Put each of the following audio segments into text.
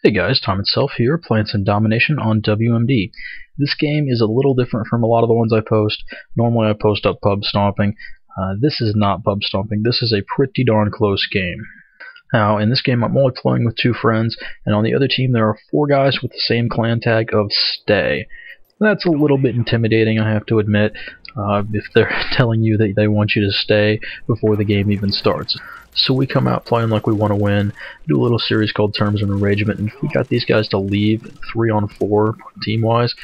Hey guys, Time itself here, playing some Domination on WMD. This game is a little different from a lot of the ones I post. Normally I post up pub stomping. This is not pub stomping. This is a pretty darn close game. Now, in this game I'm only playing with 2 friends, and on the other team there are 4 guys with the same clan tag of Stay. That's a little bit intimidating, I have to admit, if they're telling you that they want you to stay before the game even starts. So we come out playing like we want to win, do a little series called Terms of Enragement, and if we got these guys to leave 3 on 4 team-wise,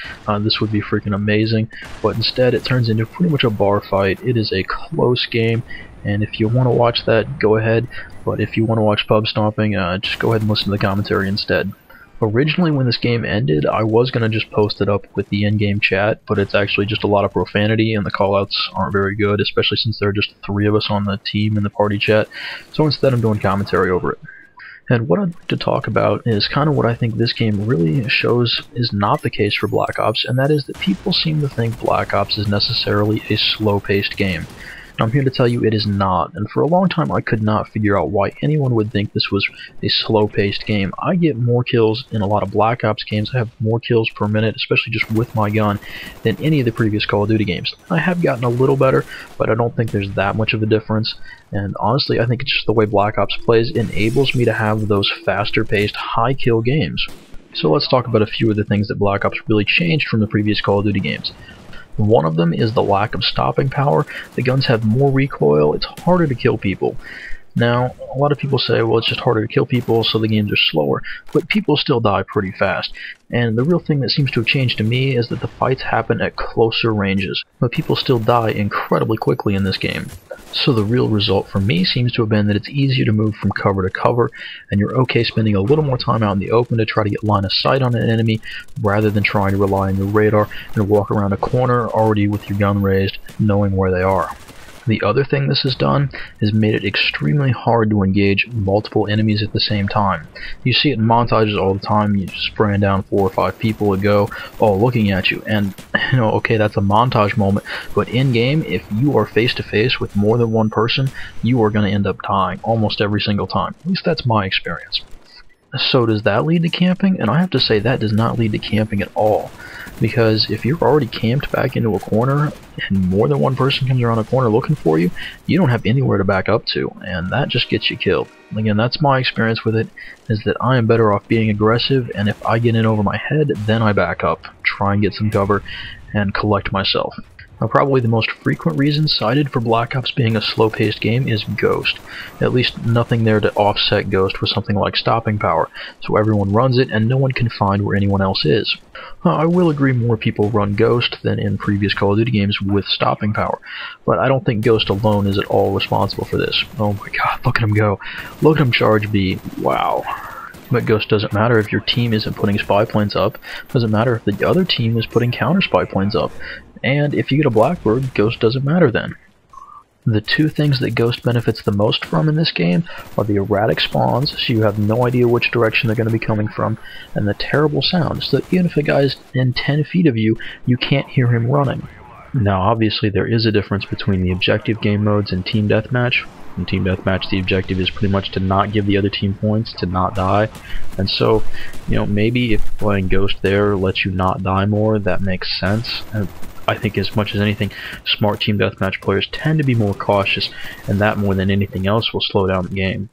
this would be freaking amazing. But instead it turns into pretty much a bar fight. It is a close game, and if you want to watch that, go ahead. But if you want to watch pub stomping, just go ahead and listen to the commentary instead. Originally, when this game ended, I was going to just post it up with the in-game chat, but it's actually just a lot of profanity, and the callouts aren't very good, especially since there are just 3 of us on the team in the party chat. So instead, I'm doing commentary over it. And what I'd like to talk about is kind of what I think this game really shows is not the case for Black Ops, and that is that people seem to think Black Ops is necessarily a slow-paced game. I'm here to tell you it is not, and for a long time I could not figure out why anyone would think this was a slow-paced game. I get more kills in a lot of Black Ops games. I have more kills per minute, especially just with my gun, than any of the previous Call of Duty games. I have gotten a little better, but I don't think there's that much of a difference, and honestly I think it's just the way Black Ops plays enables me to have those faster-paced, high-kill games. So let's talk about a few of the things that Black Ops really changed from the previous Call of Duty games. One of them is the lack of stopping power. The guns have more recoil, it's harder to kill people. Now, a lot of people say, well, it's just harder to kill people, so the games are slower, but people still die pretty fast. And the real thing that seems to have changed to me is that the fights happen at closer ranges, but people still die incredibly quickly in this game. So the real result for me seems to have been that it's easier to move from cover to cover, and you're okay spending a little more time out in the open to try to get line of sight on an enemy, rather than trying to rely on your radar and walk around a corner already with your gun raised, knowing where they are. The other thing this has done is made it extremely hard to engage multiple enemies at the same time. You see it in montages all the time. You're spraying down 4 or 5 people a go, all looking at you, and okay, that's a montage moment, but in game, if you are face to face with more than one person, you are going to end up dying almost every single time. At least that's my experience. So does that lead to camping? And I have to say that does not lead to camping at all. Because if you're already camped back into a corner and more than one person comes around a corner looking for you, you don't have anywhere to back up to, and that just gets you killed. Again, that's my experience with it, is that I am better off being aggressive, and if I get in over my head, then I back up, try and get some cover, and collect myself. Now, probably the most frequent reason cited for Black Ops being a slow-paced game is Ghost. At least nothing there to offset Ghost with something like stopping power, so everyone runs it and no one can find where anyone else is. I will agree more people run Ghost than in previous Call of Duty games with stopping power, but I don't think Ghost alone is at all responsible for this. Oh my god, look at him go. Look at him charge B. Wow. But Ghost doesn't matter if your team isn't putting spy planes up. Doesn't matter if the other team is putting counter spy planes up. And if you get a Blackbird, Ghost doesn't matter then. The 2 things that Ghost benefits the most from in this game are the erratic spawns, so you have no idea which direction they're going to be coming from, and the terrible sound, so that even if a guy's in 10 feet of you, you can't hear him running. Now obviously there is a difference between the objective game modes and Team Deathmatch. In Team Deathmatch the objective is pretty much to not give the other team points, to not die, and so, maybe if playing Ghost there lets you not die more, that makes sense. I think as much as anything, smart Team Deathmatch players tend to be more cautious, and that more than anything else will slow down the game.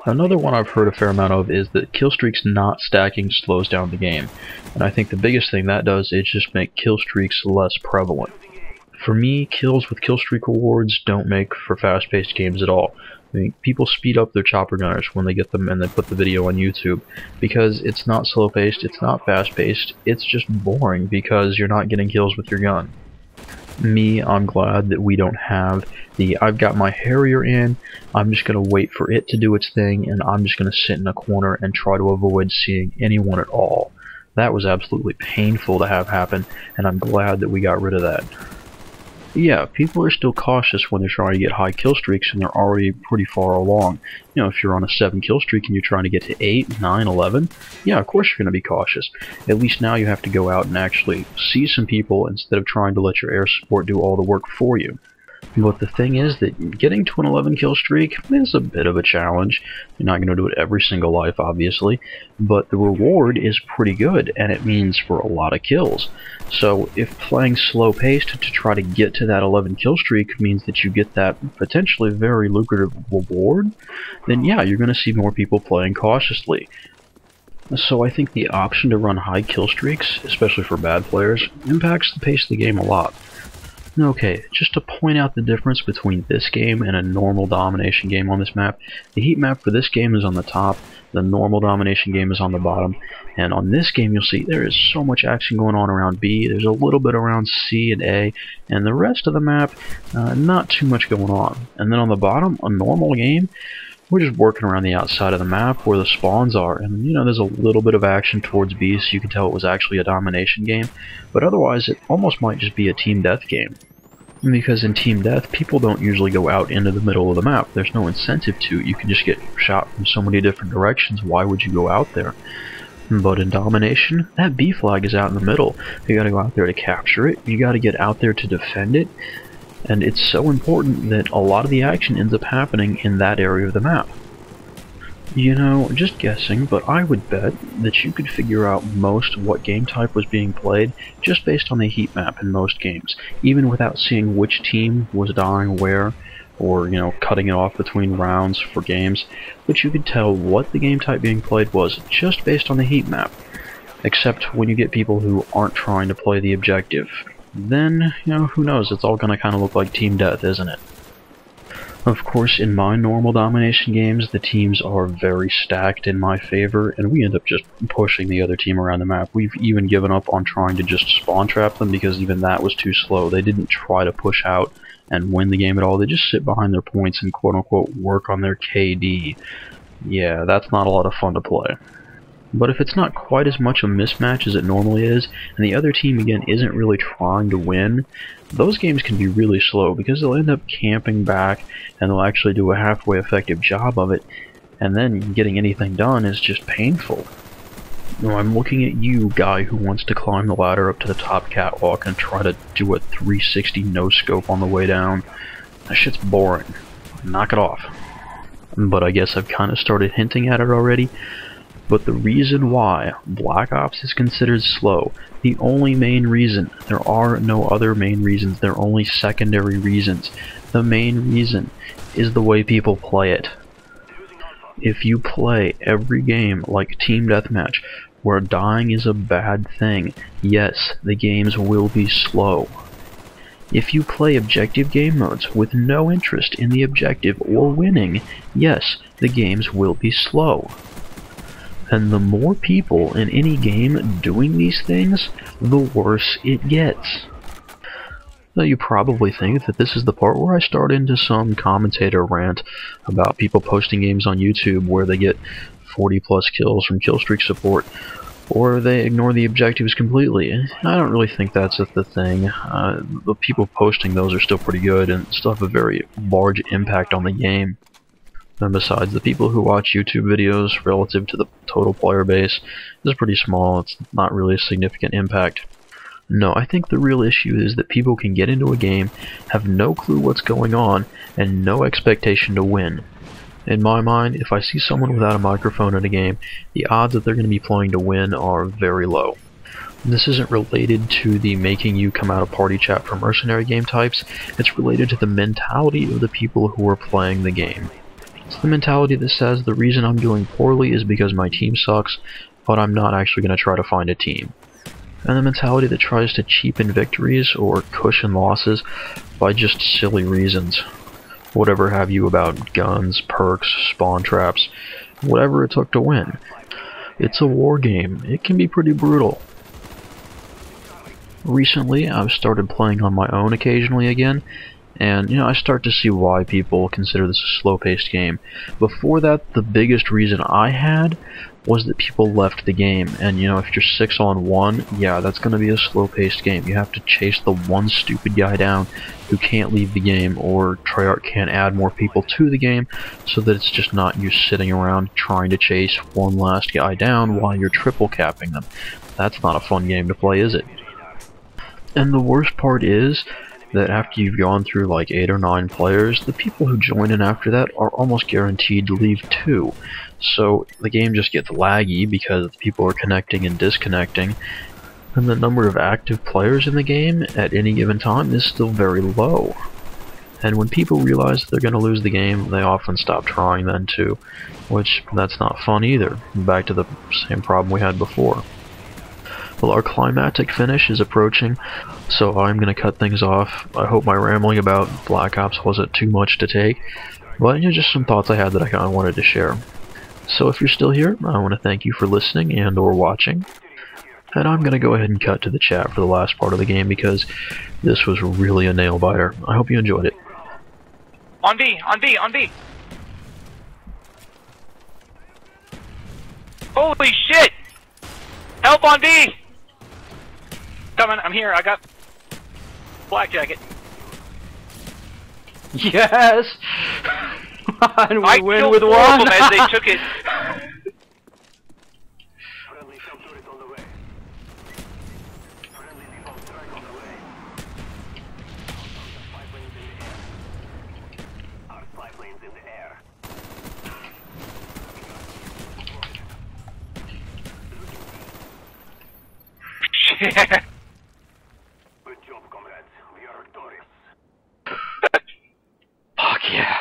Another one I've heard a fair amount of is that kill streaks not stacking slows down the game, and I think the biggest thing that does is just make kill streaks less prevalent. For me, kills with kill streak rewards don't make for fast-paced games at all. I mean, people speed up their chopper gunners when they get them and they put the video on YouTube, because it's not slow-paced, it's not fast-paced, it's just boring because you're not getting kills with your gun. Me, I'm glad that we don't have the I've got my Harrier in, I'm just going to wait for it to do its thing, and I'm just going to sit in a corner and try to avoid seeing anyone at all. That was absolutely painful to have happen, and I'm glad that we got rid of that. Yeah, people are still cautious when they're trying to get high kill streaks and they're already pretty far along. If you're on a 7 kill streak and you're trying to get to 8, 9, 11, yeah, of course you're going to be cautious. At least now you have to go out and actually see some people instead of trying to let your air support do all the work for you. But the thing is that getting to an 11 kill streak is a bit of a challenge. You're not going to do it every single life, obviously, but the reward is pretty good, and it means for a lot of kills. So if playing slow paced to try to get to that 11 kill streak means that you get that potentially very lucrative reward, then yeah, you're going to see more people playing cautiously. So I think the option to run high kill streaks, especially for bad players, impacts the pace of the game a lot. Okay, just to point out the difference between this game and a normal domination game on this map, the heat map for this game is on the top, the normal domination game is on the bottom, and on this game you'll see there is so much action going on around B, there's a little bit around C and A, and the rest of the map, not too much going on. And then on the bottom, a normal game, we're just working around the outside of the map where the spawns are, and you know, there's a little bit of action towards B, so you can tell it was actually a domination game, but otherwise it almost might just be a team death game. Because in team death, people don't usually go out into the middle of the map. There's no incentive to. You can just get shot from so many different directions. Why would you go out there? But in domination, that B flag is out in the middle. You gotta go out there to capture it. You gotta get out there to defend it. And it's so important that a lot of the action ends up happening in that area of the map. You know, just guessing, but I would bet that you could figure out most what game type was being played just based on the heat map in most games, even without seeing which team was dying where, or, you know, cutting it off between rounds for games, but you could tell what the game type being played was just based on the heat map. Except when you get people who aren't trying to play the objective. Then, you know, who knows, it's all gonna kinda look like team death, isn't it? Of course, in my normal domination games, the teams are very stacked in my favor, and we end up just pushing the other team around the map. We've even given up on trying to just spawn trap them because even that was too slow. They didn't try to push out and win the game at all. They just sit behind their points and quote-unquote work on their KD. Yeah, that's not a lot of fun to play. But if it's not quite as much a mismatch as it normally is, and the other team again isn't really trying to win, those games can be really slow because they'll end up camping back and they'll actually do a halfway effective job of it, and then getting anything done is just painful. You know, I'm looking at you, guy who wants to climb the ladder up to the top catwalk and try to do a 360 no-scope on the way down. That shit's boring. Knock it off. But I guess I've kind of started hinting at it already. But the reason why Black Ops is considered slow, the only main reason, there are no other main reasons, they're only secondary reasons. The main reason is the way people play it. If you play every game like Team Deathmatch, where dying is a bad thing, yes, the games will be slow. If you play objective game modes with no interest in the objective or winning, yes, the games will be slow. And the more people in any game doing these things, the worse it gets. Now you probably think that this is the part where I start into some commentator rant about people posting games on YouTube where they get 40 plus kills from killstreak support, or they ignore the objectives completely. I don't really think that's the thing. The people posting those are still pretty good and still have a very large impact on the game. And besides, the people who watch YouTube videos relative to the total player base is pretty small. It's not really a significant impact. No, I think the real issue is that people can get into a game, have no clue what's going on, and no expectation to win. In my mind, if I see someone without a microphone in a game, the odds that they're going to be playing to win are very low. This isn't related to the making you come out of party chat for mercenary game types, it's related to the mentality of the people who are playing the game. It's the mentality that says the reason I'm doing poorly is because my team sucks, but I'm not actually going to try to find a team. And the mentality that tries to cheapen victories or cushion losses by just silly reasons. Whatever have you about guns, perks, spawn traps, whatever it took to win. It's a war game. It can be pretty brutal. Recently, I've started playing on my own occasionally again, and, you know, I start to see why people consider this a slow-paced game. Before that, the biggest reason I had was that people left the game. And, you know, if you're 6-on-1, yeah, that's going to be a slow-paced game. You have to chase the one stupid guy down who can't leave the game, or Treyarch can't add more people to the game so that it's just not you sitting around trying to chase one last guy down while you're triple capping them. That's not a fun game to play, is it? And the worst part is, that after you've gone through like 8 or 9 players, the people who join in after that are almost guaranteed to leave too. So the game just gets laggy because people are connecting and disconnecting, and the number of active players in the game at any given time is still very low. And when people realize they're going to lose the game, they often stop trying then too, which that's not fun either. Back to the same problem we had before. Well, our climactic finish is approaching, so I'm going to cut things off. I hope my rambling about Black Ops wasn't too much to take, but just some thoughts I had that I kind of wanted to share. So if you're still here, I want to thank you for listening and or watching. And I'm going to go ahead and cut to the chat for the last part of the game because this was really a nail-biter. I hope you enjoyed it. On B! On B! On B! Holy shit! Help on B! Coming, I'm here, I got black jacket. Yes! And we I win killed with 4 one! of them as they took it. Good job, comrades. We are victorious. Fuck yeah!